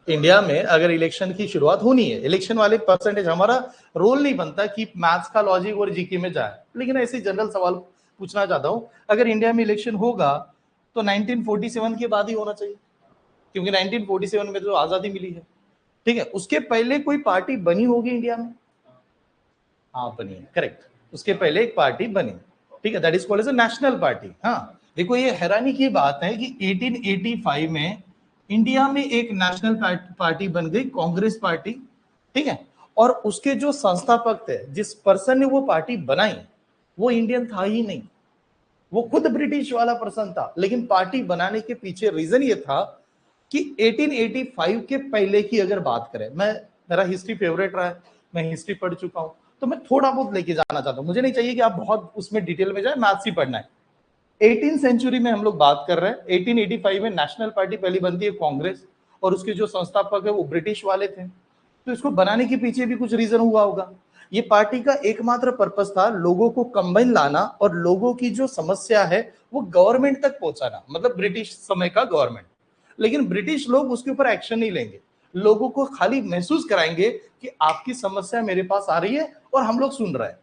India में अगर election की शुरुआत होनी है, इलेक्शन वाले परसेंटेज, हमारा रोल नहीं बनता कि मैथ्स का लॉजिक और जीके में जाए, लेकिन ऐसे जनरल सवाल पूछना चाहता हूं, अगर इंडिया में इलेक्शन होगा तो 1947 के बाद ही होना चाहिए, क्योंकि 1947 में तो आजादी मिली है, ठीक है। उसके पहले कोई पार्टी बनी होगी इंडिया में? हाँ बनी है, करेक्ट, उसके पहले एक पार्टी बनी, ठीक है, that is called as a national party. हाँ देखो, ये हैरानी की बात है कि 1885 में इंडिया में एक नेशनल पार्टी बन गई, कांग्रेस पार्टी, ठीक है। और उसके जो संस्थापक थे, जिस पर्सन ने वो पार्टी बनाई, वो इंडियन था ही नहीं, वो खुद ब्रिटिश वाला पर्सन था। लेकिन पार्टी बनाने के पीछे रीजन ये था कि 1885 के पहले की अगर बात करें, मेरा हिस्ट्री फेवरेट रहा है, मैं हिस्ट्री पढ़ चुका हूं, तो मैं थोड़ा बहुत लेके जाना चाहता हूं, मुझे नहीं चाहिए कि आप बहुत उसमें डिटेल में जाए, मैथ्स ही पढ़ना है। 18 सेंचुरी में हम लोग बात कर रहे हैं, 1885 में नेशनल पार्टी पहली बनती है, कांग्रेस, और उसके जो संस्थापक है वो ब्रिटिश वाले थे। तो इसको बनाने के पीछे भी कुछ रीजन हुआ होगा। ये पार्टी का एकमात्र पर्पस था लोगों को कंबाइन लाना और लोगों की जो समस्या है वो गवर्नमेंट तक पहुंचाना, मतलब ब्रिटिश समय का गवर्नमेंट। लेकिन ब्रिटिश लोग उसके ऊपर एक्शन नहीं लेंगे, लोगों को खाली महसूस कराएंगे कि आपकी समस्या मेरे पास आ रही है और हम लोग सुन रहे हैं,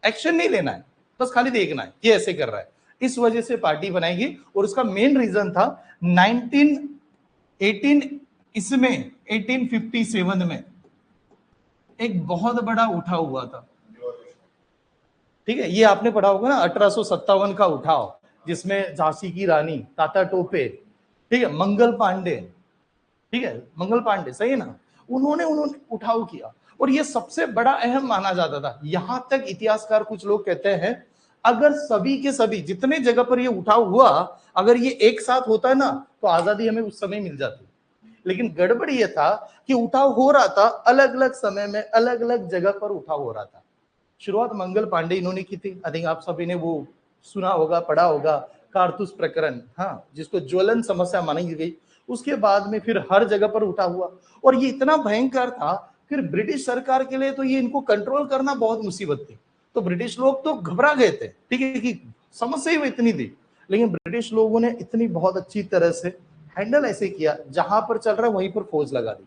एक्शन नहीं लेना है, बस खाली देखना है कि ऐसे कर रहा है। इस वजह से पार्टी बनाएगी, और उसका मेन रीजन था 1918 इसमें 1857 में एक बहुत बड़ा उठाव हुआ था, ठीक है। ये आपने पढ़ा होगा ना, 1857 का उठाव, जिसमें झांसी की रानी, तात्या टोपे, ठीक है, मंगल पांडे, ठीक है, मंगल पांडे, सही है ना, उन्होंने उठाव किया, और ये सबसे बड़ा अहम माना जाता था। यहां तक इतिहासकार कुछ लोग कहते हैं अगर सभी के सभी जितने जगह पर ये उठाव हुआ, अगर ये एक साथ होता है ना, तो आजादी हमें उस समय मिल जाती। लेकिन गड़बड़ ये था कि उठाव हो रहा था अलग अलग समय में, अलग अलग जगह पर उठाव हो रहा था। शुरुआत मंगल पांडे इन्होंने की थी, आई थिंक आप सभी ने वो सुना होगा, पढ़ा होगा, कारतूस प्रकरण, हाँ, जिसको ज्वलन समस्या मानी गई। उसके बाद में फिर हर जगह पर उठा हुआ, और ये इतना भयंकर था, फिर ब्रिटिश सरकार के लिए तो ये इनको कंट्रोल करना बहुत मुसीबत थी। तो ब्रिटिश लोग तो घबरा गए थे, ठीक है, कि समस्या ही इतनी थी। लेकिन ब्रिटिश लोगों ने इतनी बहुत अच्छी तरह से हैंडल ऐसे किया, जहां पर चल रहा है वहीं पर फौज लगा दी,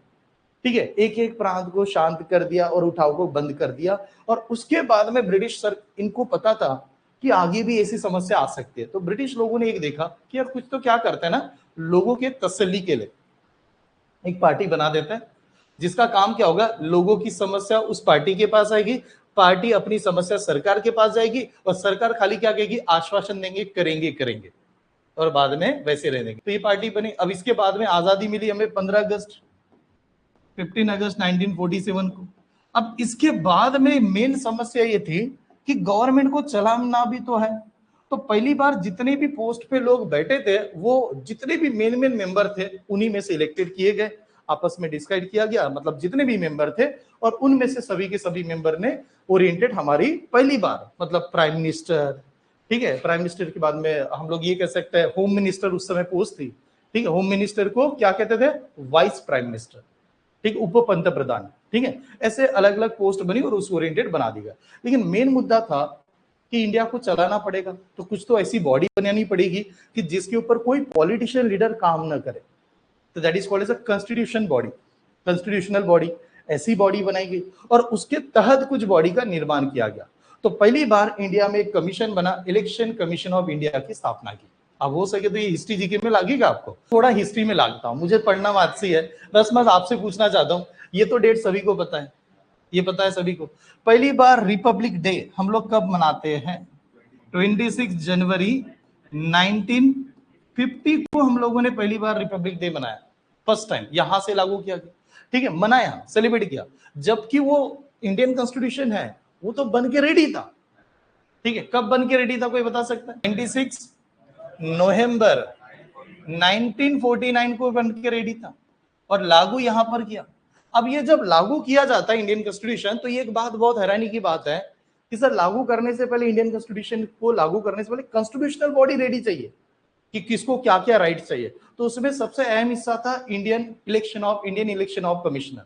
ठीक है, एक एक प्रांत को शांत कर दिया और उठाव को बंद कर दिया। और उसके बाद में ब्रिटिश सर, इनको पता था कि आगे भी ऐसी समस्या आ सकती है, तो ब्रिटिश लोगों ने एक देखा कि यार कुछ तो क्या करते हैं ना, लोगों के तसल्ली के लिए एक पार्टी बना देते हैं, जिसका काम क्या होगा, लोगों की समस्या उस पार्टी के पास आएगी, पार्टी अपनी समस्या सरकार के पास जाएगी, और सरकार खाली क्या कहेगी, आश्वासन देंगे करेंगे करेंगे, और बाद में वैसे रह देंगे। तो ये पार्टी बनी। अब इसके बाद में आजादी मिली हमें 15 अगस्त 1947 को। अब इसके बाद में मेन समस्या ये थी कि गवर्नमेंट को चलाना भी तो है। तो पहली बार जितने भी पोस्ट पे लोग बैठे थे, वो जितने भी मेन मेन मेंबर थे उन्हीं में से इलेक्टेड किए गए, आपस में डिसाइड किया गया, मतलब जितने भी मेंबर थे, और उनमें से सभी के सभी मेंबर ने ओरिएंटेड हमारी पहली बार, मतलब प्राइम मिनिस्टर, ठीक है, प्राइम मिनिस्टर के बाद में हम लोग ये कह सकते हैं होम मिनिस्टर उस समय पोस्ट थी, ठीक है, होम मिनिस्टर को क्या कहते थे, वाइस प्राइम मिनिस्टर, ठीक, उप पंत प्रधान, ठीक है, ऐसे अलग अलग पोस्ट बनी और उस ओरिएंटेड बना दी गया। लेकिन मेन मुद्दा था कि इंडिया को चलाना पड़ेगा, तो कुछ तो ऐसी बॉडी बनानी पड़ेगी कि जिसके ऊपर कोई पॉलिटिशियन लीडर काम ना करे, तो that is called as a constitution body, constitutional body. ऐसी बॉडी बनाई गई और उसके तहत कुछ बॉडी का निर्माण किया गया। तो पहली बार इंडिया में एक कमीशन बना, इलेक्शन कमीशन ऑफ इंडिया की स्थापना की। अब हो सके तो ये हिस्ट्री जीके में लागेगा, आपको थोड़ा हिस्ट्री में लागता हूं, मुझे पढ़ना वादसी है, बस मैं आपसे पूछना चाहता हूं, ये तो डेट सभी को पता है, ये पता है सभी को। पहली बार रिपब्लिक डे हम लोग कब मनाते हैं, 26 जनवरी 1950 को हम लोगों ने पहली बार रिपब्लिक डे मनाया, फर्स्ट टाइम यहां से लागू किया गया, ठीक है, मनाया, सेलिब्रेट किया। जबकि वो इंडियन कॉन्स्टिट्यूशन है, वो तो बन के रेडी था, ठीक है, कब बन के रेडी था कोई बता सकता है, 26 नवंबर 1949 को बन के रेडी था, और लागू यहां पर किया। अब ये जब लागू किया जाता है इंडियन कॉन्स्टिट्यूशन, तो ये एक बात बहुत हैरानी की बात है कि सर लागू करने से पहले, इंडियन कॉन्स्टिट्यूशन को लागू करने से पहले कॉन्स्टिट्यूशनल बॉडी रेडी चाहिए कि किसको क्या क्या राइट चाहिए। तो उसमें सबसे अहम हिस्सा था इंडियन इलेक्शन ऑफ कमिश्नर,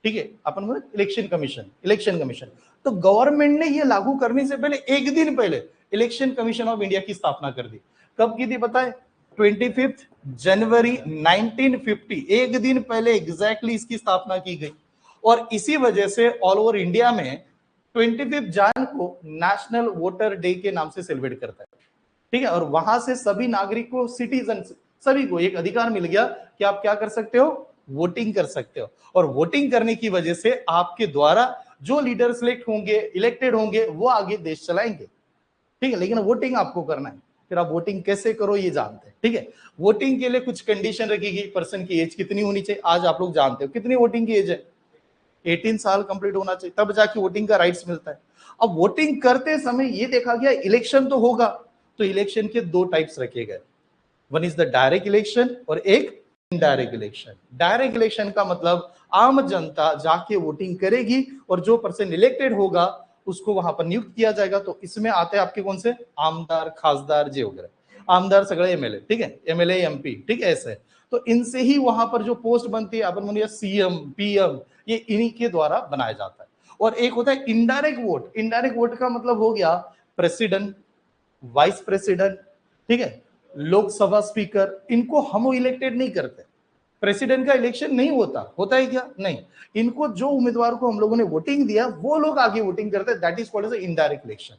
ठीक है, अपन बोले इलेक्शन कमीशन। तो गवर्नमेंट ने ये लागू करने से पहले एक दिन पहले इलेक्शन कमीशन ऑफ इंडिया की स्थापना कर दी। कब की थी पता है, 25 जनवरी 1950, एक दिन पहले एग्जैक्टली इसकी स्थापना की गई। और इसी वजह से ऑल ओवर इंडिया में 25 जान को नेशनल वोटर डे के नाम से सेलिब्रेट करता है, ठीक है। और वहां से सभी नागरिक को, सिटीजन, सभी को एक अधिकार मिल गया कि आप क्या कर सकते हो, वोटिंग कर सकते हो। और वोटिंग करने की वजह से आपके द्वारा जो लीडर सिलेक्ट होंगे, इलेक्टेड होंगे, वो आगे देश चलाएंगे, ठीक है। लेकिन वोटिंग आपको करना है। फिर आप वोटिंग कैसे करो ये जानते हैं, ठीक है। वोटिंग के लिए कुछ कंडीशन रखेगी, पर्सन की एज कितनी होनी चाहिए, आज आप लोग जानते हो कितनी वोटिंग की एज है, 18 साल कंप्लीट होना चाहिए, तब जाके वोटिंग का राइट्स मिलता है। अब वोटिंग करते समय ये देखा गया इलेक्शन तो होगा, तो इलेक्शन के दो टाइप्स रखे गए, one is the direct election और एक इनडायरेक्ट इलेक्शन। डायरेक्ट इलेक्शन का मतलब आम जनता जाके वोटिंग करेगी और जो पर्सन इलेक्टेड होगा उसको वहां पर नियुक्त किया जाएगा। तो इसमें आते हैं आपके कौन से, आमदार, खासदार, जे वगैरह। आमदार सगळे एमएलए, ठीक है, एमएलए एमपी, ठीक है, ऐसे। तो इनसे ही वहां पर जो पोस्ट बनती है, अपन बोलिए सीएम, पीएम, ये इन्हीं के द्वारा बनाया जाता है। और एक होता है इनडायरेक्ट वोट। इनडायरेक्ट वोट का मतलब हो गया प्रेसिडेंट, वाइस प्रेसिडेंट, ठीक है, लोकसभा स्पीकर, इनको हम इलेक्टेड नहीं करते। प्रेसिडेंट का इलेक्शन नहीं होता, होता है क्या, नहीं। इनको जो उम्मीदवार को हम लोगों ने वोटिंग दिया वो लोग आगे वोटिंग करते हैं, that is called as indirect election,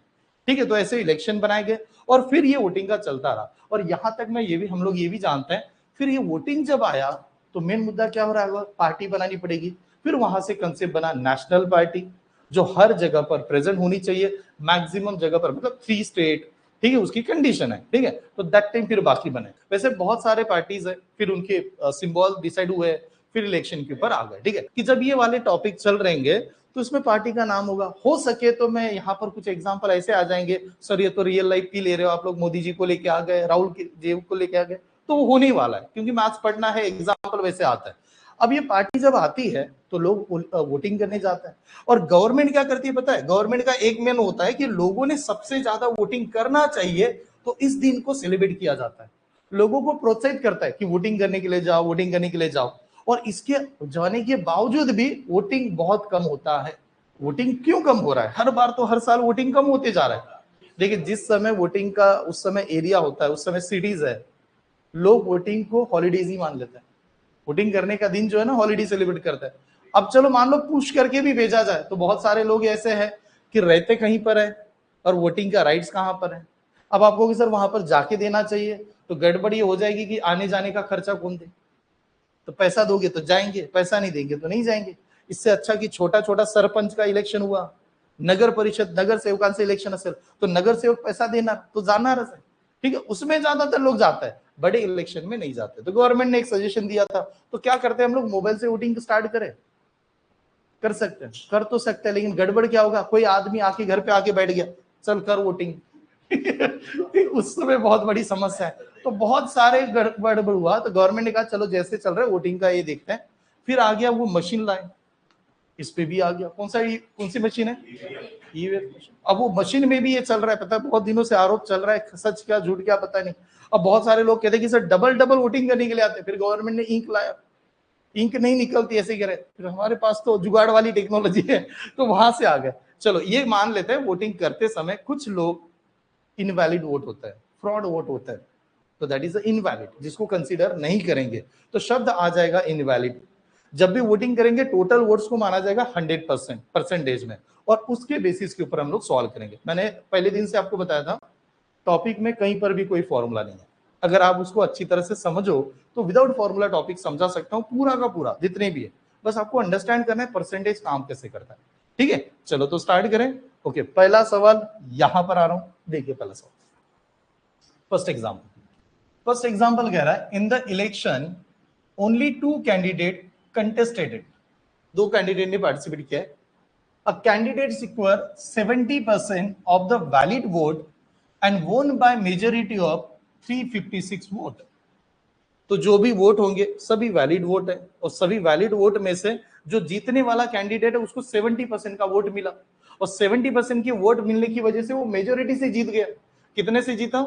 ठीक है। तो ऐसे इलेक्शन बनाए गए और फिर ये वोटिंग का चलता रहा। और यहां तक मैं ये भी, हम लोग ये भी जानते हैं, फिर ये वोटिंग जब आया तो मेन मुद्दा क्या हो रहा है, पार्टी बनानी पड़ेगी। फिर वहां से कंसेप्ट बना नेशनल पार्टी, जो हर जगह पर प्रेजेंट होनी चाहिए, मैक्सिमम जगह पर, मतलब 3 स्टेट, ठीक है, उसकी कंडीशन है, ठीक है। तो दैट टाइम फिर बाकी बने। वैसे बहुत सारे पार्टीज है, फिर उनके सिंबल डिसाइड हुए, फिर इलेक्शन के ऊपर आ गए, ठीक है। कि जब ये वाले टॉपिक चल रहेंगे तो इसमें पार्टी का नाम होगा। हो सके तो मैं यहाँ पर कुछ एग्जांपल ऐसे आ जाएंगे, सर ये तो रियल लाइफ की ले रहे हो आप लोग, मोदी जी को लेके आ गए, राहुल जी को लेके आ गए, तो वो होने वाला है, क्योंकि मैथ्स पढ़ना है, एग्जाम्पल वैसे आता है। अब ये पार्टी जब आती है तो लोग वोटिंग करने जाते हैं। और गवर्नमेंट क्या करती है पता है, गवर्नमेंट का एक मेन होता है कि लोगों ने सबसे ज्यादा वोटिंग करना चाहिए, तो इस दिन को सेलिब्रेट किया जाता है, लोगों को प्रोत्साहित करता है कि वोटिंग करने के लिए जाओ, वोटिंग करने के लिए जाओ। और इसके जाने के बावजूद भी वोटिंग बहुत कम होता है। वोटिंग क्यों कम हो रहा है, हर बार तो हर साल वोटिंग कम होते जा रहा है। देखिए जिस समय वोटिंग का उस समय एरिया होता है, उस समय सिटीज है, लोग वोटिंग को हॉलीडेज ही मान लेते हैं। वोटिंग करने का दिन जो है ना, हॉलीडे सेलिब्रेट करता है। अब चलो मान लो पुश करके भी भेजा जाए, तो बहुत सारे लोग ऐसे हैं कि रहते कहीं पर है और वोटिंग का राइट्स कहां पर है। अब आपको सर वहां पर जाके देना चाहिए, तो गड़बड़ी हो जाएगी कि आने जाने का खर्चा कौन दे। तो पैसा दोगे तो जाएंगे, पैसा नहीं देंगे तो नहीं जाएंगे। इससे अच्छा कि छोटा छोटा सरपंच का इलेक्शन हुआ, नगर परिषद, नगर सेवकांचं इलेक्शन असेल, तो नगर सेवक पैसा देना तो जाणारच है, ठीक है, उसमें ज्यादातर लोग जाता है, बड़े इलेक्शन में नहीं जाते। तो गवर्नमेंट ने एक सजेशन दिया था, तो क्या करते हैं हम लोग, मोबाइल से वोटिंग स्टार्ट करें, कर सकते हैं, कर तो सकते हैं, लेकिन गड़बड़ क्या होगा, कोई आदमी आके घर पे आके बैठ गया, चल कर वोटिंग उस समय बहुत बड़ी समस्या है। तो बहुत सारे गड़बड़ हुआ, तो गवर्नमेंट ने कहा चलो जैसे चल रहा है वोटिंग का ये देखते हैं। फिर आ गया वो मशीन लाए, इस पे भी आ गया, कौन सी मशीन है, ईवीएम। अब वो मशीन में भी ये चल रहा है, पता है बहुत दिनों से आरोप चल रहा है, सच क्या झूठ क्या पता नहीं। अब बहुत सारे लोग कहते हैं कि सर डबल डबल वोटिंग करने के लिए आते हैं। फिर गवर्नमेंट ने इंक लाया, इंक नहीं निकलती, ऐसे कह रहे, फिर हमारे पास तो जुगाड़ वाली टेक्नोलॉजी है, तो वहां से आ गए। चलो ये मान लेते हैं वोटिंग करते समय कुछ लोग इनवैलिड वोट होता है, फ्रॉड वोट होता है, तो दैट इज इनवैलिड, जिसको कंसीडर नहीं करेंगे। तो शब्द आ जाएगा इनवैलिड। जब भी वोटिंग करेंगे टोटल वोट्स को माना जाएगा 100% परसेंटेज में, और उसके बेसिस के ऊपर हम लोग सॉल्व करेंगे। मैंने पहले दिन से आपको बताया था, टॉपिक में कहीं पर भी कोई फॉर्मूला नहीं है, अगर आप उसको अच्छी तरह से समझो तो विदाउट फॉर्मूला टॉपिक समझा सकता हूं पूरा का पूरा, जितने भी है, बस आपको अंडरस्टैंड करना है परसेंटेज काम कैसे करता है, ठीक है। चलो तो स्टार्ट करें। ओके, पहला सवाल यहां पर आ रहा हूं, देखिए पहला सवाल, फर्स्ट एग्जाम्पल कह रहा है, in the election only 2 candidate contested it, 2 candidate ने पार्टिसिपेट किया है। A candidate secure 70% of the valid vote and won by majority of 356 vote. तो जो भी वोट होंगे सभी वैलिड वोट है, और सभी वैलिड वोट में से जो जीतने वाला कैंडिडेट है उसको 70% का वोट मिला, और 70% की वोट मिलने की वजह से वो मेजोरिटी से जीत गया। कितने से जीता,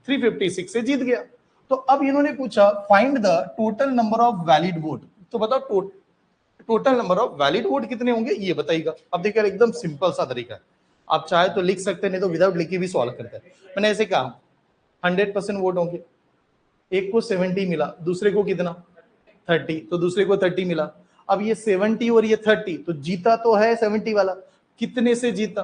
356 से जीत गया। तो अब इन्होंने पूछा find the total number of valid vote, तो बताओ total number of valid vote कितने होंगे ये बताइएगा। अब देखिए एकदम सिंपल सा तरीका है, आप चाहे तो लिख सकते हैं, नहीं तो विदाउट लिखे भी सॉल्व करते हैं। मैंने ऐसे कहा 100% वोट होंगे, एक को 70 मिला, दूसरे को कितना 30, तो दूसरे को 30 मिला। अब ये 70 और ये 30, तो जीता तो है 70 वाला, कितने से जीता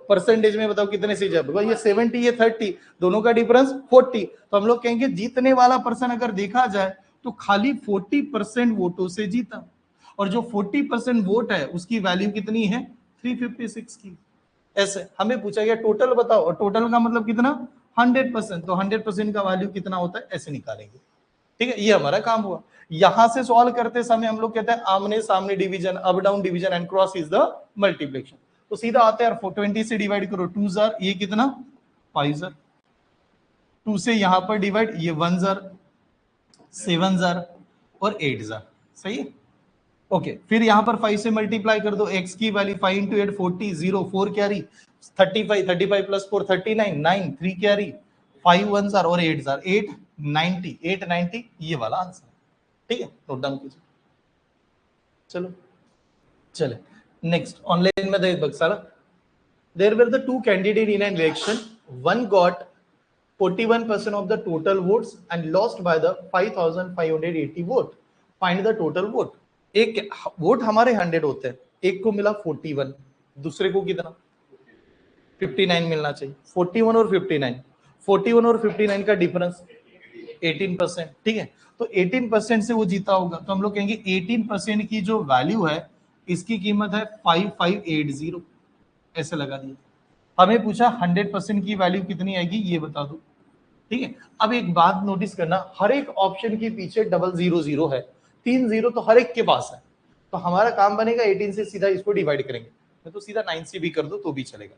परसेंटेज में बताओ कितने से जीता? ये 70 ये 30, दोनों का डिफरेंस 40, तो हम लोग कहेंगे जीतने वाला पर्सन अगर देखा जाए तो खाली 40% वोटों से जीता, और जो 40% वोट है उसकी वैल्यू कितनी है 356 की। ऐसे हमें पूछा गया टोटल बताओ, और टोटल का मतलब कितना 100%, तो 100% का वैल्यू कितना होता है ऐसे निकालेंगे। ठीक है, ये हमारा काम हुआ। यहां से सॉल्व करते समय हम लोग कहते हैं आमने सामने division, up down division and cross is the multiplication. तो सीधा आता है 420 से डिवाइड करो, 2 जार ये कितना 5 जार, 2 से यहां पर डिवाइड ये 1 जार, 7 जार और 8 जार, सही है। ओके, फिर यहां पर 5 से मल्टीप्लाई कर दो, x की value 5 into 8 40, 0 4 carry, 35 35 plus 4 39 9 3 carry, 5 1 jar और 8 जार 890 ये वाला आंसर। ठीक है, नोट डाउन कीजिए। चलो चले नेक्स्ट, ऑनलाइन में देख बक्साला, there were the two candidate in an election, one got 41% of the total votes and lost by the 5580 vote. Find the total vote. एक वोट हमारे 100 होते हैं, एक को मिला 41, दूसरे को कितना 59 मिलना चाहिए। 41 और 59 का डिफरेंस 18%। ठीक है, तो 18% से वो जीता होगा, तो हम लोग कहेंगे 18% की जो वैल्यू है इसकी कीमत है 5580, ऐसे लगा दिया। हमें पूछा 100% की वैल्यू कितनी आएगी ये बता दो। ठीक है, अब एक बात नोटिस करना, हर एक ऑप्शन के पीछे डबल 00 है, 3 0 तो हर एक के पास है, तो हमारा काम बनेगा 18 से सीधा इसको डिवाइड करेंगे, तो सीधा 9 से भी कर दो तो भी चलेगा।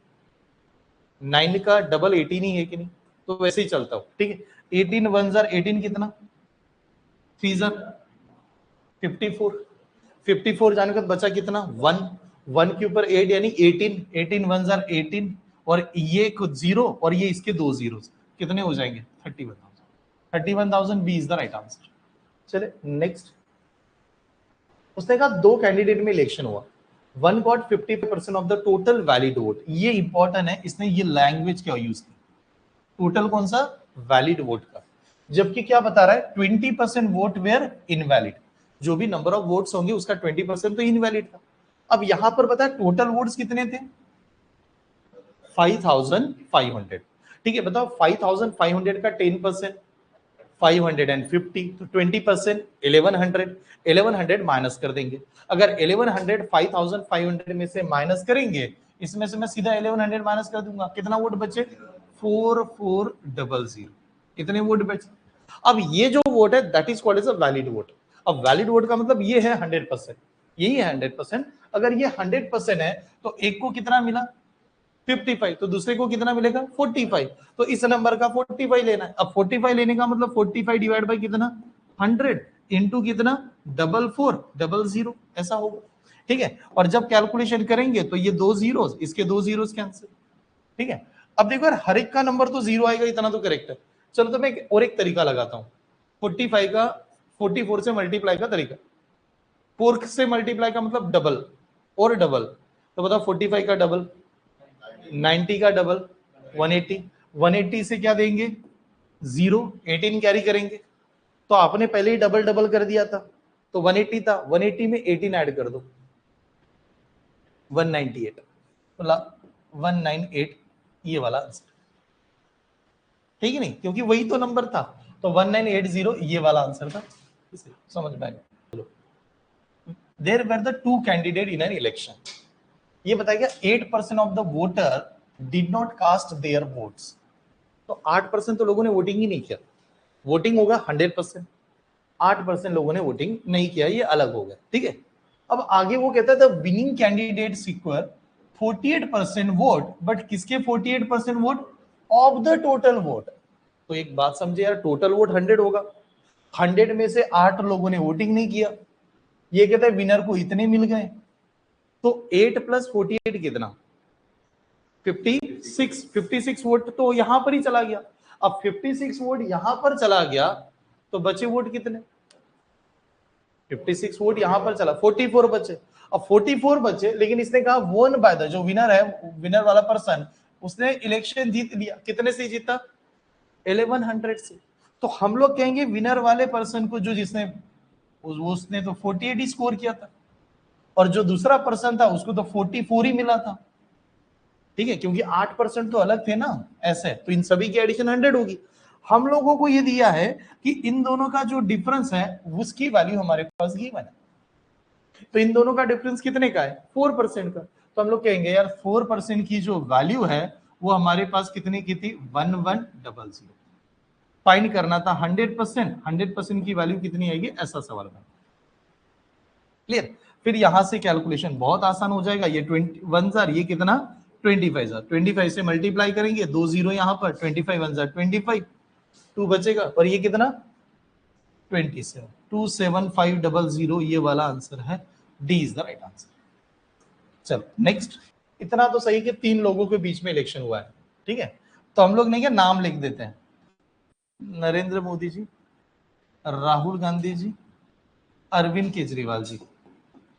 9 का डबल 18 ही है कि नहीं, तो वैसे ही चलता हो। ठीक है, 18 1 जार 18 कितना, 3 जार 54, 54 जाने का बचा कितना 1, 1 के ऊपर 8 यानी 18, 18 1 जार 18 और ये कुछ 0 और ये इसके 2 zeros कितने हो जाएंगे 31,000 B is the right answer. चले नेक्स्ट, उसने कहा दो कैंडिडेट में इलेक्शन हुआ, one got 50% of the total valid vote. ये इंपॉर्टेंट है, इसने ये लैंग्वेज क्या यूज की, टोटल कौन सा वैलिड वोट का, जबकि क्या बता रहा है 20% वोट वेयर इनवैलिड, जो भी नंबर ऑफ वोट्स होंगे उसका 20% तो इनवैलिड था। अब यहां पर पता है टोटल वोट्स कितने थे 5500। ठीक है, बताओ 5500 का 10% 550, तो 20% 1100 माइनस कर देंगे। अगर 1100 5500 में से माइनस करेंगे, इसमें से मैं सीधा 1100 माइनस कर दूंगा, कितना वोट बचे 4400, इतने वोट बचे। अब ये जो वोट है that is called as a valid vote. अब वैलिड वोट का मतलब ये है 100%, यही है 100%। अगर ये 100% है तो एक को कितना मिला 55, तो दूसरे को कितना मिलेगा 45, तो इस नंबर का 45 लेना है। अब 45 लेने का मतलब 45 डिवाइड बाय कितना 100 इंटू कितना 4400 ऐसा होगा। ठीक है, और जब कैलकुलेशन करेंगे तो ये 2 zeros, इसके 2 zeros कैंसिल। ठीक है, अब देखो यार हर एक का नंबर तो 0 आएगा, इतना तो करेक्ट है। चलो तो मैं और एक तरीका लगाता हूं, 45 का 44 से मल्टीप्लाई का तरीका, 4 से मल्टीप्लाई का मतलब डबल और डबल, तो बताओ 45 का डबल 90 का डबल 180, 180 से क्या देंगे 0, 18 कैरी करेंगे, तो आपने पहले ही डबल डबल कर दिया था, तो 180 था, 180 में 18 ऐड कर दो 198, 198 ये वाला आंसर। ठीक है नहीं, क्योंकि वही तो नंबर था, तो 1980 ये वाला आंसर था। समझ में आ गया। चलो, there were the two candidate in an election, ये बताया 8% of the voter did not cast their votes, तो 8% तो लोगों ने वोटिंग ही नहीं किया। वोटिंग होगा 100%, 8% लोगों ने वोटिंग नहीं किया, ये अलग हो गया। ठीक है, अब आगे वो कहता है the winning candidate secure 48% vote, but किसके 48% vote of the total vote. तो एक बात समझे यार, टोटल वोट 100 होगा, 100 में से 8 लोगों ने वोटिंग नहीं किया, ये कहता है विनर को इतने मिल गए, तो 8 प्लस 48 कितना 56 वोट तो यहां पर ही चला गया। अब 56 वोट यहां पर चला गया, तो बचे वोट कितने 56 वोट यहां पर चला, 44 बचे। अब 44 बचे, लेकिन इसने कहा वोन बाय द, जो विनर है, विनर वाला पर्सन, उसने इलेक्शन जीत लिया, कितने से जीता 1100 से। तो हम लोग कहेंगे विनर वाले पर्सन को, जो जिसने उसने तो 48 ही स्कोर किया था, और जो दूसरा पर्सन था उसको तो 44 ही मिला था, ठीक है, क्योंकि 8% तो अलग थे ना, ऐसे तो इन सभी की एडिशन 100 होगी। हम लोगों को ये दिया है कि इन दोनों का जो डिफरेंस है उसकी वैल्यू हमारे पास गिवन है, तो इन दोनों का डिफरेंस कितने का है, 4% का। तो हम लोग कहेंगे यार 4% की जो वैल्यू है वो हमारे पास कितनी की थी, 1100। फाइंड करना था 100%, 100% की वैल्यू कितनी आएगी, ऐसा सवाल है। क्लियर? फिर यहां से कैलकुलेशन बहुत आसान हो जाएगा। ये 21 जार, ये कितना 25 जार, 25 से मल्टीप्लाई करेंगे, 2 जीरो यहां पर, 25 1 जार 25, 2 बचेगा, और ये कितना 27, 27500, ये वाला आंसर है, D is the right answer. चलो नेक्स्ट। इतना तो सही कि 3 लोगों के बीच में इलेक्शन हुआ है, ठीक है, तो हम लोग नहीं क्या नाम लिख देते हैं, नरेंद्र मोदी जी, राहुल गांधी जी, अरविंद केजरीवाल जी,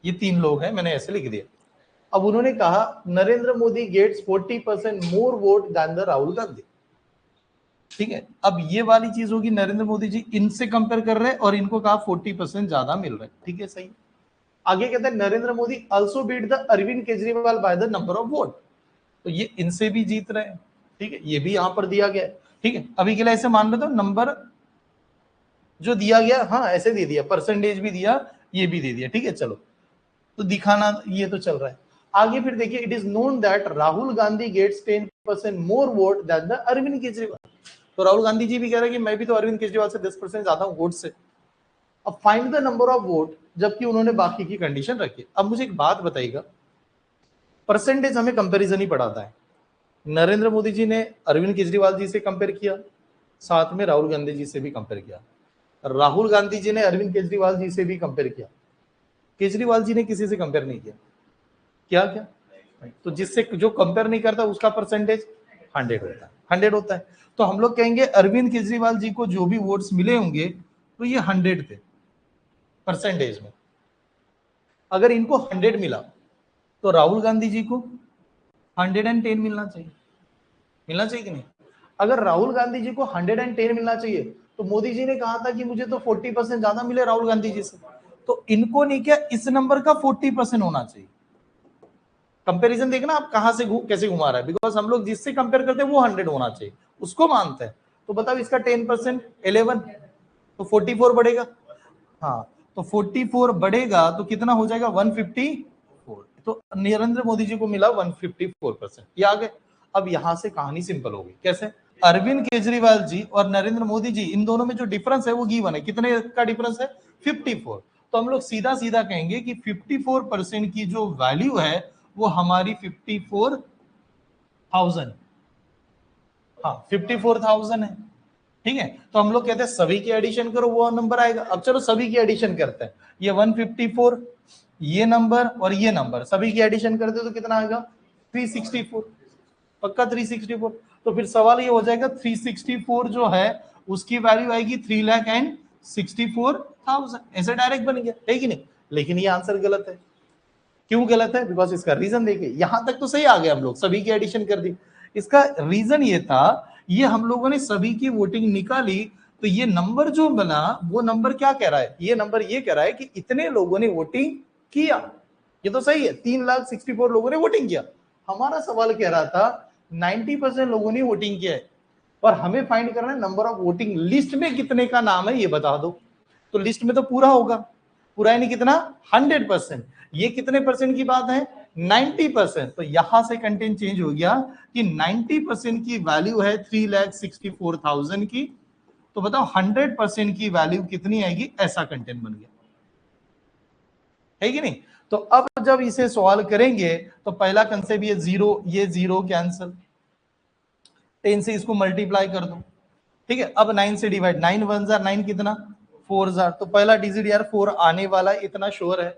ये 3 लोग हैं, मैंने ऐसे लिख दिया। अब उन्होंने कहा Narendra Modi gets 40% more vote than the Rahul Gandhi, ठीक है। अब ये वाली चीज होगी, नरेंद्र मोदी जी इनसे कंपेयर कर रहे हैं और इनको कहा 40% ज्यादा मिल रहा है, ठीक है, सही। आगे कहते हैं Narendra Modi also beat the Arvind Kejriwal by the number of vote, तो ये इनसे भी जीत रहे हैं, ठीक है, ये भी यहां पर दिया गया है, ठीक है। अभी के लिए ऐसे मान लो तो नंबर जो दिया गया, हाँ ऐसे दे दिया, परसेंटेज भी दिया, ये भी दे दिया, ठीक है। चलो तो दिखाना ये तो चल रहा है। आगे फिर देखिए, it is known that Rahul Gandhi gets 10% more vote than the Arvind Kejriwal, तो राहुल गांधी जी भी कह रहे हैं कि मैं भी तो अरविंद केजरीवाल से 10% ज्यादा हूं वोट से। अब find the number of vote, जबकि उन्होंने बाकी की कंडीशन रखी। अब मुझे एक बात बताइएगा, परसेंटेज हमें कंपैरिजन ही पढ़ाता है। नरेंद्र मोदी जी ने अरविंद केजरीवाल जी से कंपेयर किया, साथ में राहुल गांधी जी से भी कंपेयर किया, राहुल गांधी जी ने अरविंद केजरीवाल जी से भी कंपेयर किया, केजरीवाल जी ने किसी से कंपेयर नहीं किया, क्या क्या, तो जिससे जो कंपेयर नहीं करता उसका परसेंटेज 100 होता है, 100 होता है। तो हम लोग कहेंगे अरविंद केजरीवाल जी को जो भी वोट्स मिले होंगे तो ये 100 थे परसेंटेज में। अगर इनको 100 मिला तो राहुल गांधी जी को 110 मिलना चाहिए, मिलना चाहिए कि नहीं। अगर राहुल गांधी जी को 110 मिलना चाहिए, तो मोदी जी ने कहा था कि मुझे तो 40% ज्यादा मिले राहुल गांधी जी से, तो इनको नहीं, क्या इस नंबर का 40% होना चाहिए। कंपैरिजन देखना आप कहां से कैसे घुमा रहा है, बिकॉज हम लोग जिससे कंपेयर करते हैं वो 100 होना चाहिए, उसको मानते हैं। तो बताओ इसका 10% 11, तो 44 बढ़ेगा, हाँ तो 44 बढ़ेगा तो कितना हो जाएगा 154, तो नरेंद्र मोदी जी को मिला 154%, ये आ गए। अब यहां से कहानी सिंपल होगी, कैसे, अरविंद केजरीवाल जी और नरेंद्र मोदी जी, इन दोनों में जो डिफरेंस है वो गिवन है, कितने का डिफरेंस है 54, तो हम लोग सीधा सीधा कहेंगे कि 54% की जो वैल्यू है वो हमारी 54,000, हाँ 54,000 है, ठीक है। तो हम लोग कहते हैं सभी की एडिशन करो वो नंबर आएगा। अब चलो सभी की एडिशन करते हैं, ये 154, ये नंबर और ये नंबर, सभी की एडिशन करते तो कितना आएगा 364, पक्का 364। तो फिर सवाल ये हो जाएगा 364 जो है उसकी वैल्यू आएगी 3,64,000, ऐसे डायरेक्ट बन गया, है कि नहीं। लेकिन ये आंसर गलत है, क्यों गलत है, बिकॉज इसका रीजन देखिए, यहां तक तो सही आ गया, हम लोग सभी की एडिशन कर दी। इसका रीजन ये था, ये हम लोगों ने सभी की वोटिंग निकाली, तो ये नंबर जो बना वो नंबर क्या कह रहा है, ये नंबर ये कह रहा है कि इतने लोगों ने वोटिंग किया, ये तो सही है, 3,64,000 लोगों ने वोटिंग किया। हमारा सवाल कह रहा था 90% लोगों ने वोटिंग किया है, और हमें फाइंड करना है नंबर ऑफ वोटिंग लिस्ट में कितने का नाम है ये बता दो। तो लिस्ट में तो पूरा होगा, पूरा यानी कितना 100%, ये कितने परसेंट की बात है 90%, तो यहां से कंटेंट चेंज हो गया कि 90% की वैल्यू है 3,64,000 की, तो बताओ 100% की वैल्यू कितनी आएगी, ऐसा कंटेंट बन गया, है कि नहीं। तो अब जब इसे सवाल करेंगे तो पहला कंसेप्ट ये जीरो कैंसल, 10 से इसको मल्टीप्लाई कर दो, ठीक है। अब 9 से डिवाइड, 9 1 जार 9 कितना 4 जार, तो पहला डिजिट यार 4 आने वाला है, इतना श्योर है,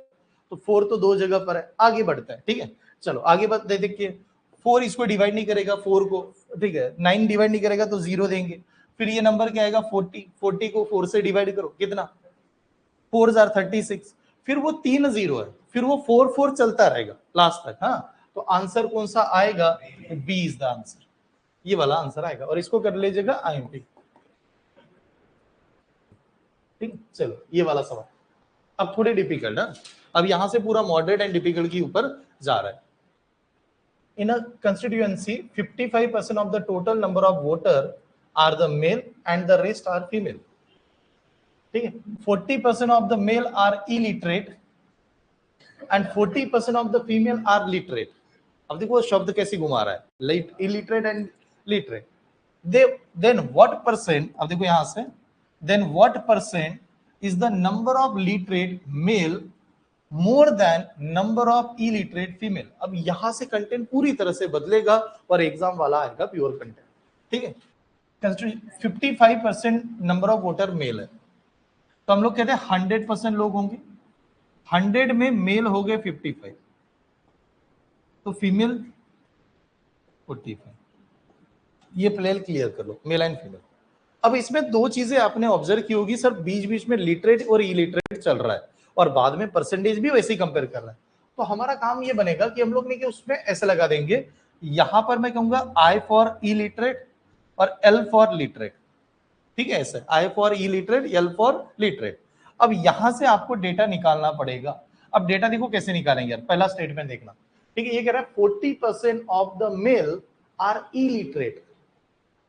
तो 4 तो 2 जगह पर है, आगे बढ़ता है, ठीक है। चलो आगे बढ़ते देखिए, 4 इसको डिवाइड नहीं करेगा 4 को, ठीक है, 9 डिवाइड नहीं करेगा तो 0 देंगे, फिर ये नंबर क्या आएगा 40, 40 को 4 से डिवाइड करो, कितना 4 जार 36, फिर वो 3 0 है, फिर वो 4 4 चलता रहेगा लास्ट तक, हाँ। तो आंसर कौन सा आएगा, बी इज द आंसर, ये वाला आंसर आएगा, और इसको कर लीजिएगा IMP। ठीक, चलो ये वाला सवाल अब थोड़े डिफिकल्ट है, अब यहां से पूरा मॉडरेट एंड डिफिकल्ट के ऊपर जा रहा है। In a constituency, 55% of the total number of voters are the male and the rest are female. ठीक है, 40% of the male are illiterate and 40% of the female are literate. अब देखो शब्द कैसे घुमा रहा है, illiterate and literate. Then what percent, अब देखो यहां से, then what percent is the number of literate male more than number of illiterate female? अब यहां से कंटेंट पूरी तरह से बदलेगा और एग्जाम वाला आएगा प्योर कंटेंट। ठीक है, 55% नंबर ऑफ वोटर मेल है, तो हम लोग कहते हैं 100% लोग होंगे, 100 में मेल हो गए 55, तो फीमेल 45। ये प्लेन क्लियर कर लो, मेल एंड फीमेल। अब इसमें दो चीजें आपने ऑब्जर्व की होगी, सर बीच बीच में लिटरेट और इलिटरेट चल रहा है और बाद में परसेंटेज भी वैसे ही कंपेयर कर रहा है। तो हमारा काम ये बनेगा कि हम लोग ने कि उसमें ऐसे लगा देंगे, यहां पर मैं कहूंगा आई फॉर इलिटरेट और एल फॉर लिटरेट। ठीक है, ऐसे I for illiterate, L for literate. अब यहां से आपको डेटा निकालना पड़ेगा। अब डेटा देखो कैसे निकालेंगे यार, पहला स्टेटमेंट देखना। ठीक है, ये कह रहा है 40% of the male are illiterate,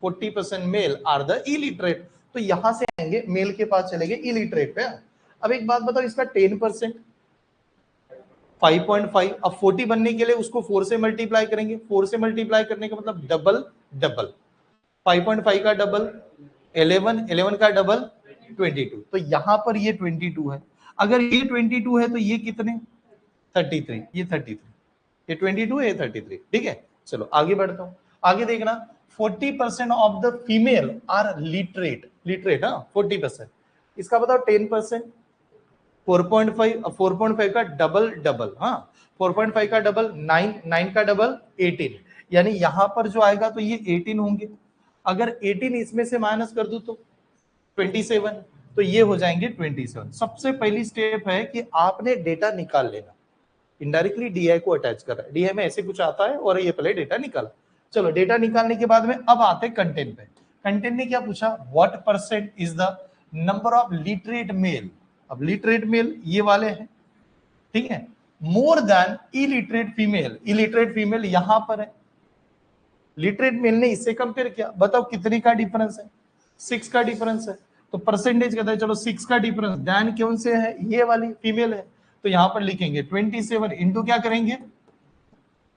40% male are the illiterate. तो यहां से आएंगे मेल के पास चलेंगे इलिटरेट पे। अब एक बात बताओ, इसका 10% 5.5, अब 40 बनने के लिए उसको 4 से मल्टीप्लाई करेंगे, 4 से मल्टीप्लाई करने का मतलब डबल डबल, 5.5 का डबल 11, 11 का डबल 22। तो यहां पर ये 22 है, अगर ये 22 है तो ये कितने 33, ये 33, ये 22 है, ये 33। ठीक है, चलो आगे बढ़ता हूं। आगे देखना, 40% of the female are literate, literate हाँ 40%। इसका बताओ 10%, 4.5, 4.5 का डबल डबल, हाँ 4.5 का डबल 9, 9 का डबल 18, यानी यहां पर जो आएगा तो ये 18 होंगे। अगर 18 इसमें से माइनस कर दूं तो 27, तो ये हो जाएंगे 27। सबसे पहली स्टेप है कि आपने डेटा निकाल लेना। इनडायरेक्टली डीआई को अटैच कर रहा है, डीआई में ऐसे कुछ आता है और ये पहले डेटा निकाला। चलो डेटा निकालने के बाद में अब आते हैं कंटेंट पे। कंटेंट ने क्या पूछा, what percent is the number of literate male. अब लिटरेट मेल ये वाले हैं, ठीक है, more than illiterate female, illiterate female यहां पर है, लिटरेट मेल ने इससे कंपेयर किया। बताओ कितने का डिफरेंस है, 6 का डिफरेंस है। तो परसेंटेज कहता है चलो 6 का डिफरेंस, देन कौन से है, ये वाली फीमेल है, तो यहां पर लिखेंगे 27 इंटू क्या करेंगे,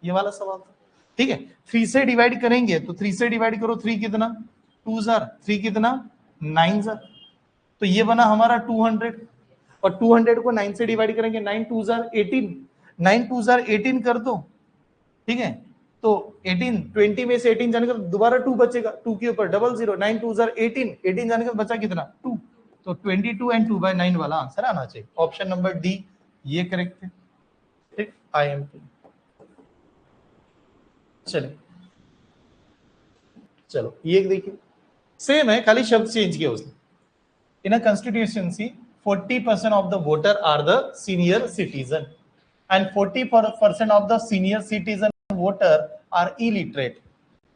ये वाला सवाल था। ठीक है, 3 से डिवाइड करेंगे तो 3 से डिवाइड करो, 3 कितना 2 जार, 3 कितना 9 जार, तो ये बना हमारा 200। और 200 को 9 से डिवाइड करेंगे, 9 2 जार 18, 9 2 जार 18 कर दो। ठीक है, तो 18, 20 में से 18 जाने का दोबारा 2 बचेगा, 2 के ऊपर डबल 0, 9 2 जार 18, 18 जाने का बचा कितना 2, तो 22 एंड 2/9 वाला आंसर आना चाहिए। ऑप्शन नंबर डी ये करेक्ट है। ठीक, IMP। चलो ये देखिए सेम है, खाली शब्द चेंज किया उसने। In a constituency 40% of the voter are the senior citizen and 40% of the senior citizen voter are illiterate,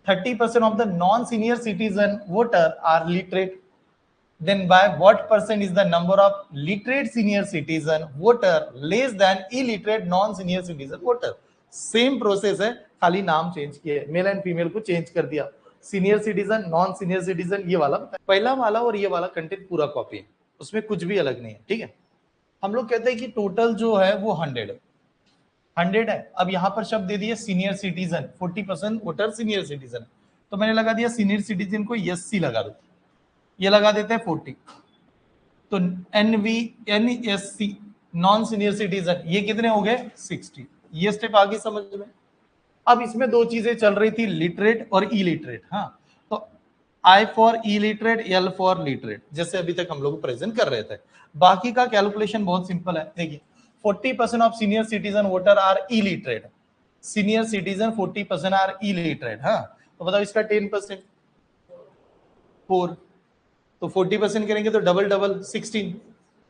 30% of the non-senior citizen voter are literate. Then by what percent is the number of literate senior citizen voter less than illiterate non-senior citizen voter? Same process है, खाली नाम change किए, male and female को change कर दिया, senior citizen non senior citizen, ये वाला पहला वाला और ये वाला कंटेंट पूरा कॉपी है, उसमें कुछ भी अलग नहीं है। ठीक है, हम लोग कहते हैं कि टोटल जो है वो 100 है। अब यहां पर शब्द दे दिए senior citizen, 40% voter senior citizen, तो मैंने लगा दिया सीनियर सिटीजन को SC लगा दो, ये लगा देते हैं 40, तो NVNSC नॉन सीनियर सिटीजन ये कितने हो गए 60। ये स्टेप आगे समझ में। अब इसमें दो चीजें चल रही थी, लिटरेट और इलिटरेट। हाँ, तो I for illiterate, L for literate, जैसे अभी तक हम लोग प्रेजेंट कर रहे थे। बाकी का कैलकुलेशन बहुत सिंपल है, देखिए 40% of senior citizen voter are illiterate, senior citizen 40% are illiterate. हाँ, तो बताओ इसका 10% 4, तो 40% करेंगे तो डबल डबल 16।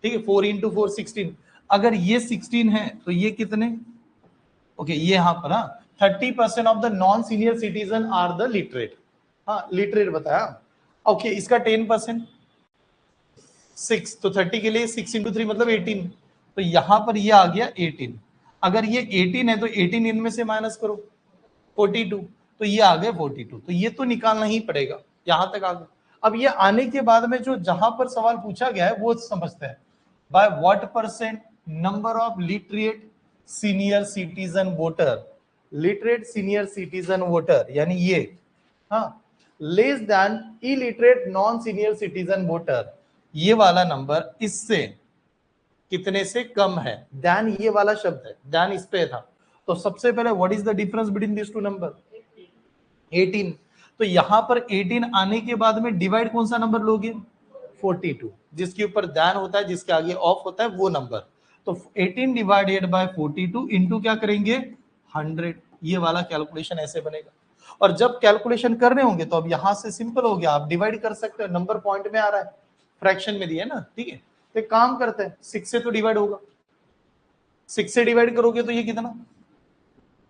ठीक है, 4 इंटू 4 16। अगर ये 16 है तो ये कितने, ओके ये यहां पर, हाँ 30% of the non senior citizen are the literate. हाँ लिटरेट बताया। ओके, इसका 10%, 6, तो 30 के लिए 6 इंटू 3 मतलब 18, तो यहां पर ये आ गया 18। अगर ये 18 है तो 18 इनमें से माइनस करो 42, तो ये आ गया 42, तो ये तो निकालना ही पड़ेगा, यहां तक आ गया। अब ये आने के बाद में जो जहां पर सवाल पूछा गया है वो समझते हैं। By what percent number of literate senior citizen voter, literate senior citizen voter यानी ये, हाँ, less than illiterate non senior citizen voter, ये वाला नंबर इससे कितने से कम है, देन ये वाला शब्द है, देन इस पे था। तो सबसे पहले what is the difference between this two number, 18। तो यहां पर 18 आने के बाद में डिवाइड कौन सा नंबर लोगे, 42, जिसके ऊपर दैन होता है, जिसके आगे ऑफ होता है वो नंबर। तो 18 डिवाइडेड बाय 42 इंटू क्या करेंगे 100, ये वाला कैलकुलेशन ऐसे बनेगा। और जब कैलकुलेशन कर रहे होंगे तो अब यहां से सिंपल हो गया, आप डिवाइड कर सकते हो, नंबर पॉइंट में आ रहा है, फ्रैक्शन में दिया है ना, ठीक है। तो काम करते हैं, 6 से तो डिवाइड होगा, 6 से डिवाइड करोगे तो ये कितना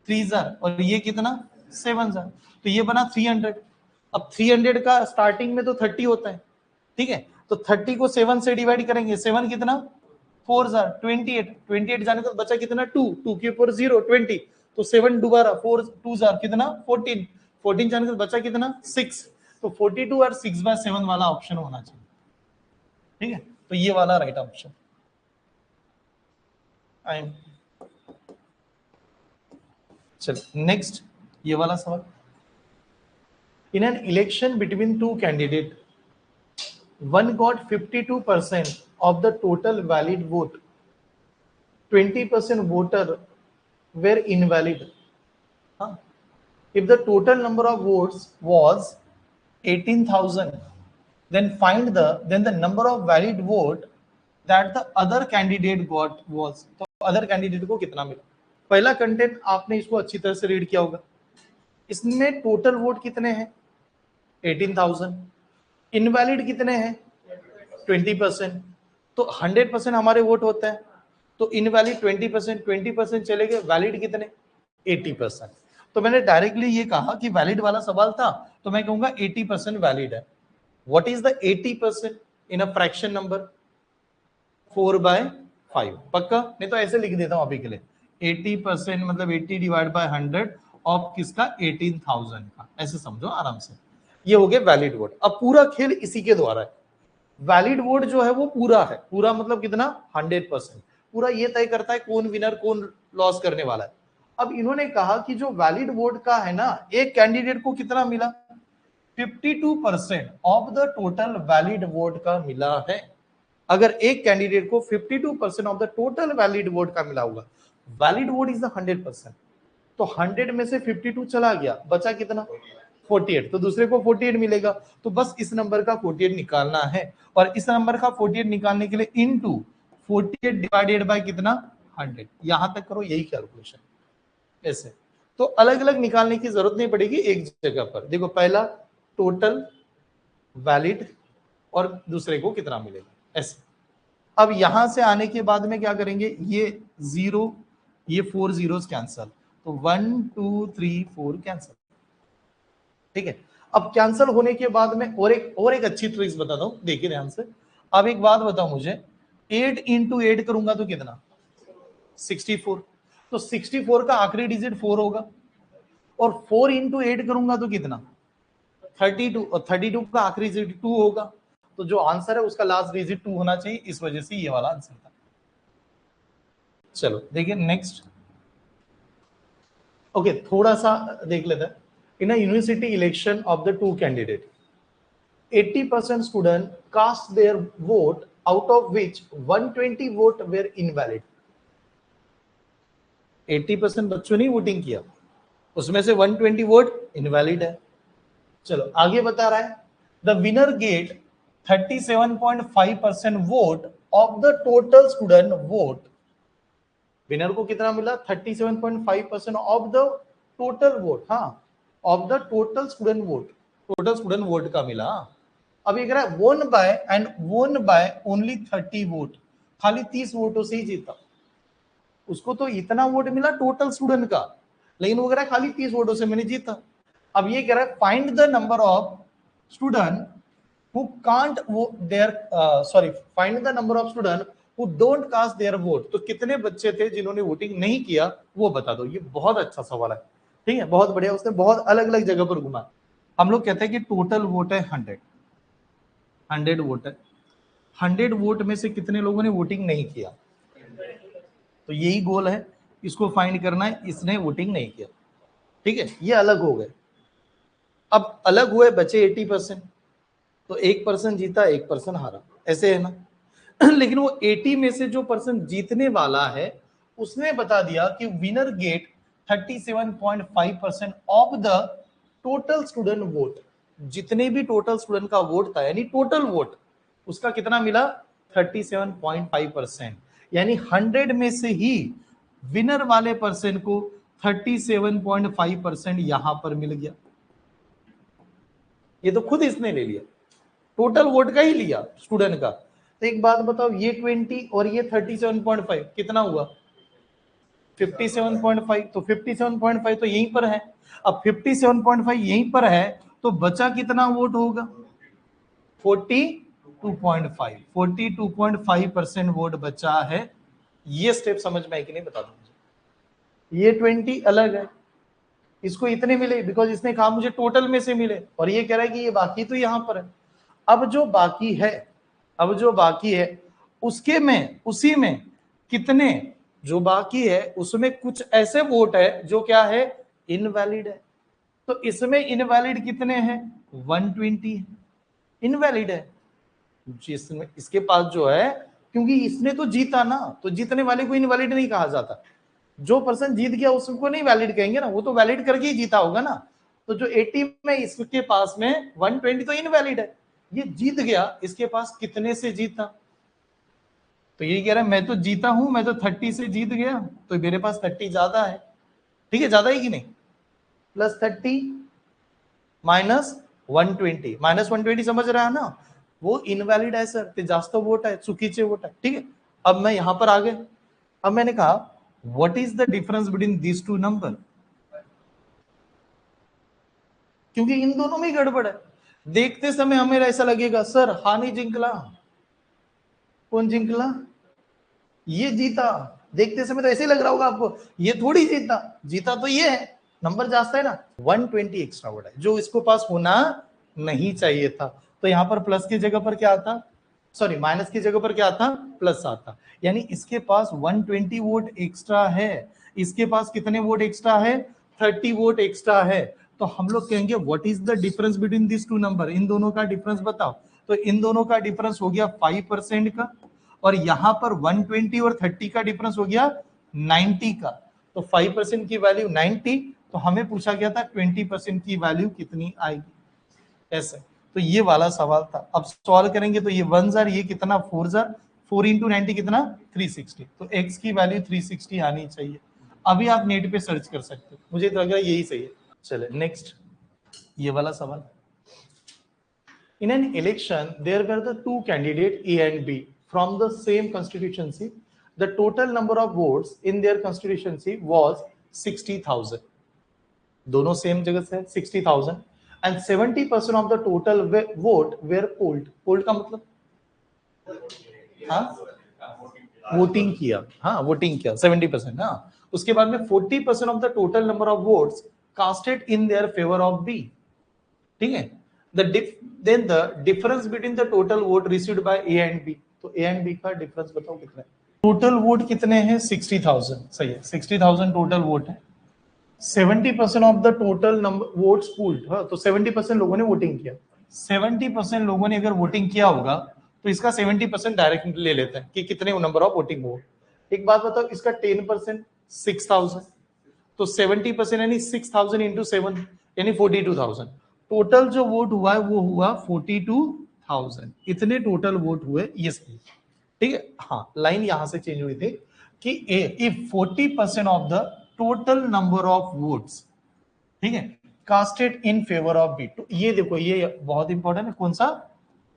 3000 और ये कितना 7000, तो ये बना 300। अब 300 का स्टार्टिंग में तो 30 होता है, ठीक है, तो 30 को 7 से डिवाइड करेंगे, 7 कितना 4000, 28, 28 जाने तो बचा कितना 2, 2 के ऊपर 0 20, तो 7 दोबारा 4 2000 कितना 14, 14 जाने तो बचा कितना 6, तो 42 और 6/7 वाला ऑप्शन होना चाहिए, ठीक है, तो ये वाला राइट ऑप्शन। चलो नेक्स्ट ये वाला सवाल, इन an election between two candidate one got 52% of the total valid vote, 20% voter were invalid. If the total number of votes was 18,000, then find the number of valid vote that the other candidate got was, तो other candidate को कितना मिला। पहला content आपने इसको अच्छी तरह से रीड किया होगा, इसमें टोटल वोट कितने हैं 18,000, इनवैलिड कितने हैं 20%, तो 100% हमारे वोट होता है, तो इनवैलिड 20%, 20% चले गए, वैलिड कितने 80%। तो मैंने डायरेक्टली ये कहा कि वैलिड वाला सवाल था, तो मैं कहूंगा 80% वैलिड है। What is the 80% in a fraction number 4/5, पक्का, नहीं तो ऐसे लिख देता हूं अभी के लिए, 80% मतलब 80 डिवाइड बाय 100 ऑफ किसका 18,000 का, ऐसे समझो आराम से, ये हो गया वैलिड वोट। अब पूरा खेल इसी के द्वारा है, वैलिड वोट जो है वो पूरा है, पूरा मतलब कितना 100%, पूरा ये तय करता है कौन विनर कौन लॉस करने वाला है। अब इन्होंने कहा कि जो वैलिड वोट का है ना, एक कैंडिडेट को कितना मिला 52% of the total valid vote का मिला है। अगर एक कैंडिडेट को 52% of the total valid vote का मिला होगा, वैलिड वोट इज द 100%, तो 100 में से 52 चला गया, बचा कितना 48, तो दूसरे को 48 मिलेगा, तो बस इस नंबर का 48 निकालना है, और इस नंबर का 48 निकालने के लिए इनटू 48 डिवाइडेड बाय कितना 100, यहां तक करो, यही कैलकुलेशन ऐसे। तो अलग अलग निकालने की जरूरत नहीं पड़ेगी, एक जगह पर देखो, पहला टोटल वैलिड और दूसरे को कितना मिलेगा ऐसे। अब यहां से आने के बाद में क्या करेंगे, ये 0 ये 4 जीरोस कैंसल, तो 1 2 3 4 कैंसल, ठीक है। अब कैंसल होने के बाद में और एक अच्छी ट्रिक्स बताता हूं, देखिए ध्यान से। अब एक बात बताओ मुझे, 8 इंटू 8 करूंगा तो कितना 64, तो 64 का आखिरी डिजिट 4 होगा, और 4 इंटू 8 करूंगा तो कितना 32, और 32 का आखिरी डिजिट 2 होगा, तो जो आंसर है उसका लास्ट डिजिट 2 होना चाहिए, इस वजह से ये वाला आंसर था। चलो देखिए नेक्स्ट, ओके थोड़ा सा देख लेते हैं। In a university election of the two candidates, 80% students cast their vote, out of which 120 vote were invalid. 80% बच्चों ने वोटिंग किया, उसमें से 120 वोट इनवैलिड है। चलो आगे बता रहा है, the winner get 37.5% vote of the total student vote. Winner को कितना मिला 37.5% ऑफ द टोटल वोट, हाँ of the total student vote, total student vote का मिला। अब ये कह रहा है वोन बाय ओनली 30 वोट, खाली 30 वोटों से ही जीता, उसको तो इतना वोट मिला टोटल स्टूडेंट का, लेकिन वो कह रहा है खाली 30 वोटों से मैंने जीता। अब ये कह रहा है find the number of student who can't vote their find the number of student who don't cast their vote। तो कितने बच्चे थे जिन्होंने वोटिंग नहीं किया वो बता दो। ये बहुत अच्छा सवाल है, ठीक है, बहुत बढ़िया। उसने बहुत अलग अलग जगह पर घुमा। हम लोग कहते हैं कि टोटल वोट है 100 वोट है, 100 वोट में से कितने लोगों ने वोटिंग नहीं किया, तो यही गोल है, इसको फाइंड करना है। इसने वोटिंग नहीं किया, ठीक है, ये अलग हो गए। अब अलग हुए बचे 80%, तो 1% जीता 1% हारा, ऐसे है ना। लेकिन वो 80 में से जो पर्सन जीतने वाला है उसने बता दिया कि winner get 37.5% of the total student vote. जितने भी टोटल स्टूडेंट का वोट था, यानी टोटल वोट, उसका कितना मिला 37.5%। यानी 100 में से ही विनर वाले पर्सन को 37.5% यहां पर मिल गया। ये तो खुद इसने ले लिया, टोटल वोट का ही लिया स्टूडेंट का। तो एक बात बताओ, ये 20 और ये 37.5 कितना हुआ 57.5। तो 57.5 तो यहीं पर है। अब 57.5 यहीं पर है तो बचा कितना वोट होगा 42.5। 42.5% वोट बचा है। ये स्टेप समझ में है कि नहीं बता दो मुझे। ये 20 अलग है, इसको इतने मिले बिकॉज इसने कहा मुझे टोटल में से मिले, और ये कह रहा है कि ये बाकी तो यहां पर है। अब जो बाकी है उसके में, उसी में कितने जो बाकी है उसमें कुछ ऐसे वोट है जो क्या है इनवैलिड है। तो इसमें इनवैलिड कितने हैं 120 है, इनवैलिड है। जिसमें इसके पास जो है, क्योंकि इसने तो जीता ना, तो जीतने वाले को इनवैलिड नहीं कहा जाता। जो पर्सन जीत गया उसको नहीं वैलिड कहेंगे ना, वो तो वैलिड करके ही जीता होगा ना। तो जो 80 में इसके पास में 120 तो इनवैलिड है, ये जीत गया। इसके पास कितने से जीता, तो ये कह रहा है मैं तो जीता हूं, मैं तो 30 से जीत गया, तो मेरे पास 30 ज्यादा है, ठीक है, ज्यादा है कि नहीं। +30 -120, -120 समझ रहा है ना, वो इनवैलिड है सर, ते जास्त वोट है, चुकीचे वोट है, ठीक है। अब मैं यहां पर आ गए। अब मैंने कहा what is the difference between these two number, क्योंकि इन दोनों में गड़बड़ है। देखते समय हमें ऐसा लगेगा सर हानि जिंकला, कौन जिंकला, ये जीता। देखते समय तो ऐसे ही लग रहा होगा आपको, ये थोड़ी जीता, जीता तो ये है, नंबर जाता है ना। 120 एक्स्ट्रा वर्ड है जो इसको पास होना नहीं चाहिए था। तो यहां पर प्लस की जगह पर क्या आता, सॉरी माइनस की जगह पर क्या आता, प्लस आता। यानी इसके पास 120 वोट एक्स्ट्रा है, इसके पास कितने वोट एक्स्ट्रा है 30 वोट एक्स्ट्रा है। तो हम लोग कहेंगे what is the difference between this two number, इन दोनों का डिफरेंस बताओ। तो इन दोनों का डिफरेंस हो गया 5% का, और यहां पर 120 और 30 का डिफरेंस हो गया 90 का। तो 5% की वैल्यू 90, तो हमें पूछा गया था 20% की वैल्यू कितनी आएगी, ऐसे। तो ये वाला सवाल था। अब सॉल्व करेंगे तो ये 1 जार, ये कितना 4 जार, 4 इंटू 90 कितना 360। तो x की वैल्यू 360 आनी चाहिए। अभी आप नेट पे सर्च कर सकते हो, मुझे तो लग रहा है यही सही है। चले नेक्स्ट, ये वाला सवाल। In an election, there were the two candidates A and B from the same constituency. The total number of votes in their constituency was 60,000. दोनों सेम जगह से 60,000 and 70% of the total vote were polled. Polled का मतलब हाँ voting किया, हाँ voting किया 70%। हाँ उसके बाद में 40% of the total number of votes casted in their favor of B, ठीक है। then the difference between the total vote received by A and B, तो A and B का डिफरेंस बताओ कितना है। टोटल वोट कितने हैं 60,000, सही है 60,000 टोटल वोट है। 70% of the total number votes pooled, हाँ तो 70% लोगों ने वोटिंग किया। 70% लोगों ने अगर वोटिंग किया होगा तो इसका 70% डायरेक्ट ले लेते हैं कि कितने नंबर ऑफ वोटिंग हो। एक बात बताओ, इसका 10% 6,000, तो 70% यानी 6,000 इंटू 7 यानी 42,000। टोटल जो वोट हुआ है वो हुआ 42,000, इतने टोटल वोट हुए ये सही, ठीक है। हाँ लाइन यहां से चेंज हुई थी कि if 40% of the total number of votes, ठीक है, casted in favour of B. तो ये देखो ये बहुत इंपॉर्टेंट है, कौन सा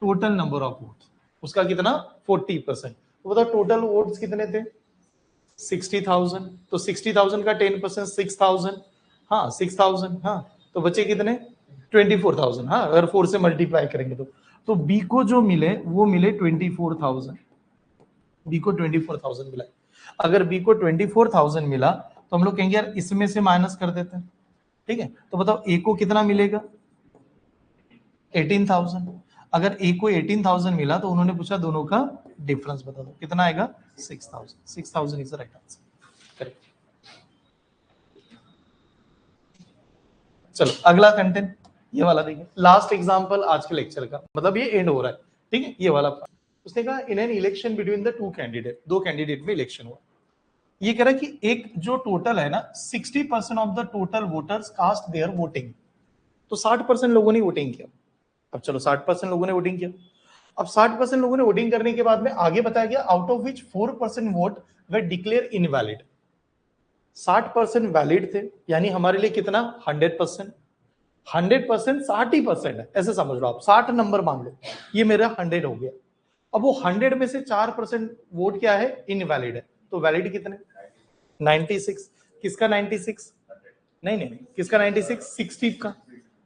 टोटल नंबर ऑफ वोट्स, उसका कितना 40%। तो बताओ टोटल वोट्स कितने थे 60,000, तो 60,000 का 10% 6,000, हाँ 6,000, हाँ तो बचे कितने 24,000, हाँ अगर 4 से मल्टीप्लाई करेंगे तो तो बी को जो मिले वो मिले 24,000, बी को 24,000 मिला। अगर बी को 24,000 मिला तो हम लोग कहेंगे यार इसमें से माइनस कर देते हैं, ठीक है। तो बताओ ए को कितना मिलेगा, 18,000। अगर ए को 18,000 मिला तो उन्होंने पूछा दोनों का डिफरेंस बता दो, कितना आएगा 6,000। 6,000 is the right answer, correct. चलो अगला कंटेंट ये वाला देखिए, लास्ट एग्जांपल आज के लेक्चर का, मतलब ये एंड हो रहा है, ठीक है। ये वाला उसने कहा इन an election between the two candidate, दो कैंडिडेट में इलेक्शन हुआ। ये कह रहा है कि एक जो टोटल है ना 60% of the total voters cast their voting, तो 60% लोगों ने वोटिंग किया। अब चलो 60% लोगों ने वोटिंग किया, अब 60% लोगों ने वोटिंग करने के बाद में आगे बताया गया out of which 4% vote way declare invalid. 60% valid थे, यानी हमारे लिए कितना 100%, 100% 60% है, ऐसे समझ लो आप। 60 नंबर मान लो, ये मेरा 100 हो गया। अब वो 100 में से 4% वोट क्या है, इनवैलिड है, तो वैलिड कितने 96। किसका 96, नहीं नहीं नहीं, किसका 96, 60 का,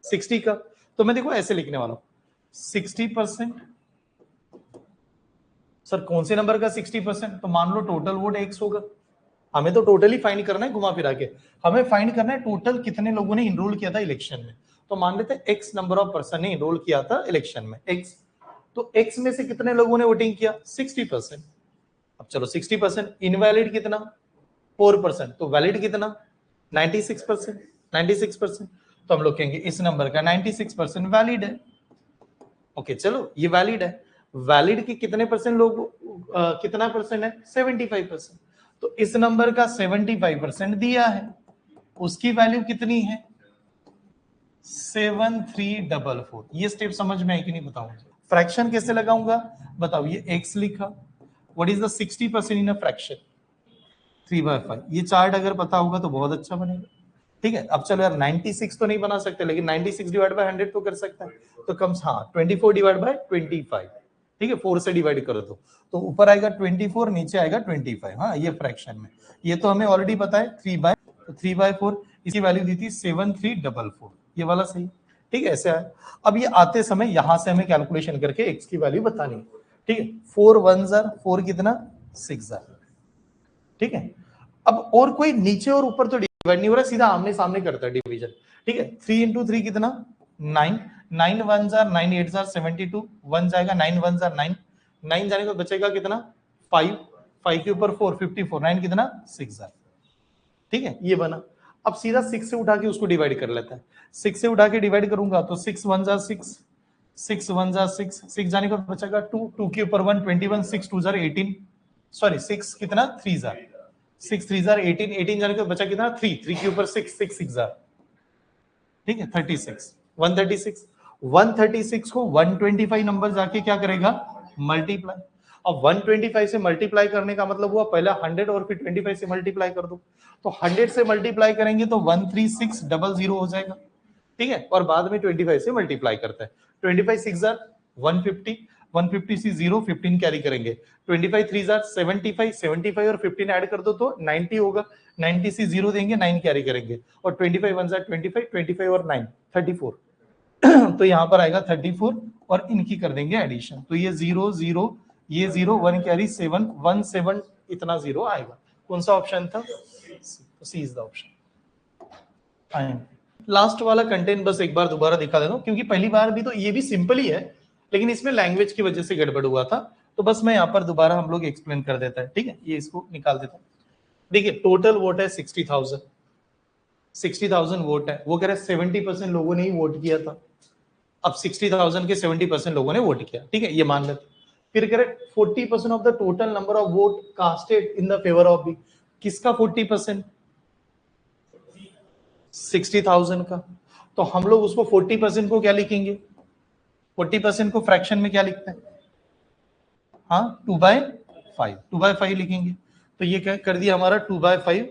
60 का। तो मैं देखो ऐसे लिखने वाला हूं 60%, सर कौन से नंबर का 60%, तो मान लो टोटल वोट x होगा, हमें तो टोटल ही फाइंड करना है घुमा फिरा के, हमें फाइंड करना है टोटल कितने लोगों ने इनरोल किया था इलेक्शन में। तो मान लेते हैं x नंबर ऑफ पर्सन ने इनरोल किया था इलेक्शन में x, तो x में से कितने लोगों ने वोटिंग किया 60%। अब चलो 60%, इनवैलिड कितना 4%, तो वैलिड कितना 96%, 96%। तो हम लोग कहेंगे इस नंबर का 96% वैलिड है। ओके चलो ये वैलिड है, वैलिड के कितने परसेंट लोग कितना परसेंट है 75%, तो इस नंबर का 75% दिया है, उसकी वैल्यू कितनी है 7344। ये स्टेप समझ में आई कि नहीं बताऊं, फ्रैक्शन कैसे लगाऊंगा बताओ, ये x लिखा, what is the 60% in a fraction 3/5। ये चार्ट अगर पता होगा तो बहुत अच्छा बनेगा, ठीक है। अब चलो यार 96 तो नहीं बना सकते, लेकिन 96 डिवाइड बाय 100 तो कर सकते हैं, तो कम हाँ 24 डिवाइड बाय 25, ठीक है, 4 से डिवाइड कर दो तो ऊपर आएगा 24, नीचे आएगा 25। हाँ ये फ्रैक्शन में, ये तो हमें ऑलरेडी पता है 3/4, इसकी वैल्यू दी थी 7344, ये वाला सही, ठीक है। ऐसे आया। अब ये आते समय यहां से हमें कैलकुलेशन करके एक्स की वैल्यू बतानी है, ठीक है। 4 1 4 कितना 6, ठीक है। अब और कोई नीचे और ऊपर तो डिवाइड नहीं हो रहा, सीधा आमने सामने करता है डिवीजन, ठीक है। 3 इंटू 3 कितना 9, 9 1 9 8 72, 1 जाएगा 9 1 9, 9 जाने को बचेगा कितना 5, 5 के ऊपर 4 54, 9 कितना 6, ठीक है। ये बना। अब सीधा 6 से उठा के उसको डिवाइड कर लेता है, 6 से उठा के डिवाइड करूंगा तो 6 1 6, 6 1 6, 6 जाने को बचेगा 2, 2 के ऊपर 1 21, 6 2 18, सॉरी 6 कितना 3 6 3 18, 18 जाने को बचा कितना 3, 3 के ऊपर 6 6 6, ठीक है 36, 136, 136 को 125 नंबर जाके क्या करेगा मल्टीप्लाई। अब 125 से मल्टीप्लाई करने का मतलब हुआ पहला 100 और फिर 25 से मल्टीप्लाई कर दो, तो 100 से मल्टीप्लाई करेंगे तो 13600 हो जाएगा, ठीक है। और बाद में 25 से मल्टीप्लाई करता है, 25 6 150, 150 से 0 15 कैरी करेंगे, 25 3 75, 75 और 15 ऐड कर दो तो 90 होगा, 90 से 0 देंगे 9 कैरी करेंगे, और 25 1 25, 25 और 9 34 तो यहाँ पर आएगा 34 और इनकी कर देंगे एडिशन, तो ये 0 0, ये 0 1 कैरी 7 1 7, इतना 0 आएगा। कौन सा ऑप्शन था, सी इज द ऑप्शन। लास्ट वाला कंटेंट बस एक बार दोबारा दिखा देता हूं, क्योंकि पहली बार भी तो ये भी सिंपल ही है, लेकिन इसमें लैंग्वेज की वजह से गड़बड़ हुआ था, तो बस मैं यहाँ पर दोबारा हम लोग एक्सप्लेन कर देता है, ठीक है। ये इसको निकाल देता हूँ। देखिए टोटल वोट है 60,000, 60,000 वोट है, वो कह रहे 70% लोगों ने ही वोट किया था। अब 60,000 के 70% लोगों ने वोट किया, ठीक है, ये मान लेते। फिर कह रहे 40% of the total number of vote casted in the favour of B, किसका 40%, 60,000 का। तो हम लोग उसको 40% को क्या लिखेंगे, 40% को फ्रैक्शन में क्या लिखते हैं, हाँ 2/5, 2/5 लिखेंगे। तो ये क्या कर दिया हमारा 2/5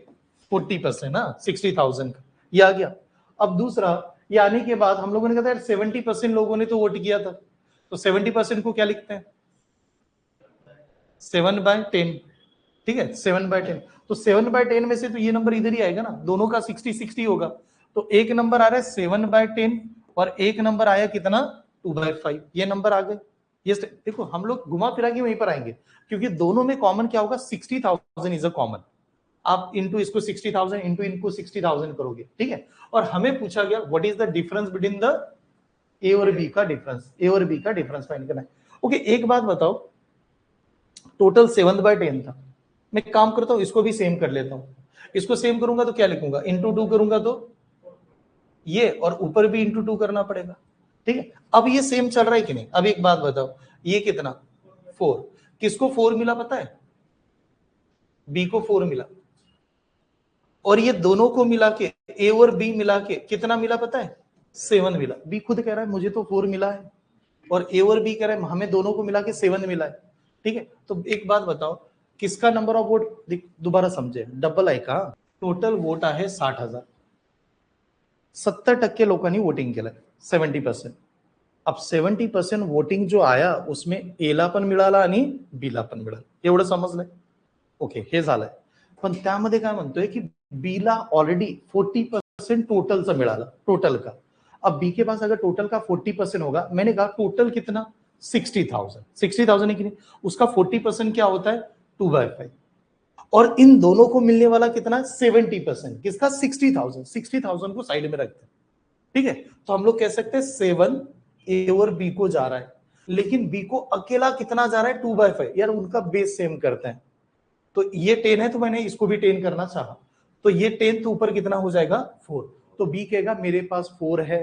40% ना 60,000 का, ये आ गया। अब दूसरा, ये आने के बाद हम लोगों ने कहा 70% लोगों ने तो वोट किया था, तो 70% को क्या लिखते हैं 7/10, ठीक है 7/10। तो 7/10 में से तो ये नंबर इधर ही आएगा ना, दोनों का 60 60 होगा, तो एक नंबर आ रहा है 7/10 और एक नंबर आया कितना 2/5, ये नंबर आ गए। ये देखो हम लोग घुमा फिरा के वहीं पर आएंगे, क्योंकि दोनों में कॉमन क्या होगा, 60,000 इज अ कॉमन। आप इंटू इसको 60,000 इंटू इनको 60,000 करोगे, ठीक है। और हमें पूछा गया what is the difference between the ए और बी का डिफरेंस, ए और बी का डिफरेंस फाइंड करना है। ओके, एक बात बताओ, टोटल 7/10 था। मैं काम करता हूं, इसको भी सेम कर लेता हूं। इसको सेम करूंगा तो क्या लिखूंगा, इंटू 2 करूंगा तो ये, और ऊपर भी इंटू 2 करना पड़ेगा, ठीक है। अब ये सेम चल रहा है कि नहीं, अब एक बात बताओ, ये कितना 4, किसको 4 मिला पता है, बी को 4 मिला, और ये दोनों को मिला के ए और बी मिला के कितना मिला पता है, 7 मिला। बी खुद कह रहा है मुझे तो 4 मिला है, और ए और बी कह रहे हैं हमें दोनों को मिला के 7 मिला है, ठीक है। तो एक बात बताओ, किसका नंबर ऑफ वोट, दोबारा समझे, डबल आई का टोटल वोट आहे 60,000, 70% लोकांनी वोटिंग केलं, 70%। अब 70% वोटिंग जो आया उसमें एला पण मिळाला आणि बीला पण मिळाला, एवढं समजलंय? ओके, हे झालंय। पण त्यामध्ये काय म्हणतोय की बीला ऑलरेडी 40% टोटलचं मिळालं, टोटल का। अब बी के पास अगर टोटल का 40% होगा, मैंने कहा टोटल कितना 60,000, 60,000 है कि नहीं, उसका 40% क्या होता है 2/5, और इन दोनों को मिलने वाला कितना 70%, किसका 60,000, 60,000 को साइड में रखते हैं, ठीक है। तो हम लोग कह सकते हैं 7 ए और बी को जा रहा है, लेकिन बी को अकेला कितना जा रहा है 2/5, यार उनका बेस सेम करते हैं। तो ये 10 है तो मैंने इसको भी 10 करना चाहा, तो ये 10 तो ऊपर कितना हो जाएगा 4, तो बी कहेगा मेरे पास 4 है,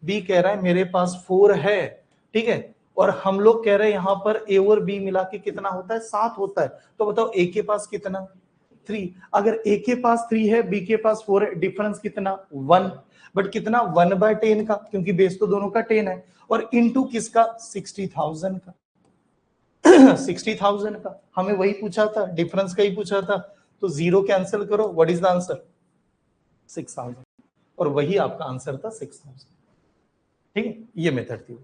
बी कह रहा है मेरे पास 4 है, ठीक है। और हम लोग कह रहे हैं यहां पर ए और बी मिला के कितना होता है 7 होता है, तो बताओ ए के पास कितना 3, अगर ए के पास 3 है बी के पास 4 है, डिफरेंस कितना 1, बट कितना 1/10 का, क्योंकि बेस तो दोनों का 10 है, और इनटू किसका 60,000 का 60,000 का, हमें वही पूछा था, डिफरेंस का ही पूछा था, तो 0 कैंसिल करो, व्हाट इज द आंसर 6,000, और वही आपका आंसर था 6,000, ठीक है। ये मेथड थी।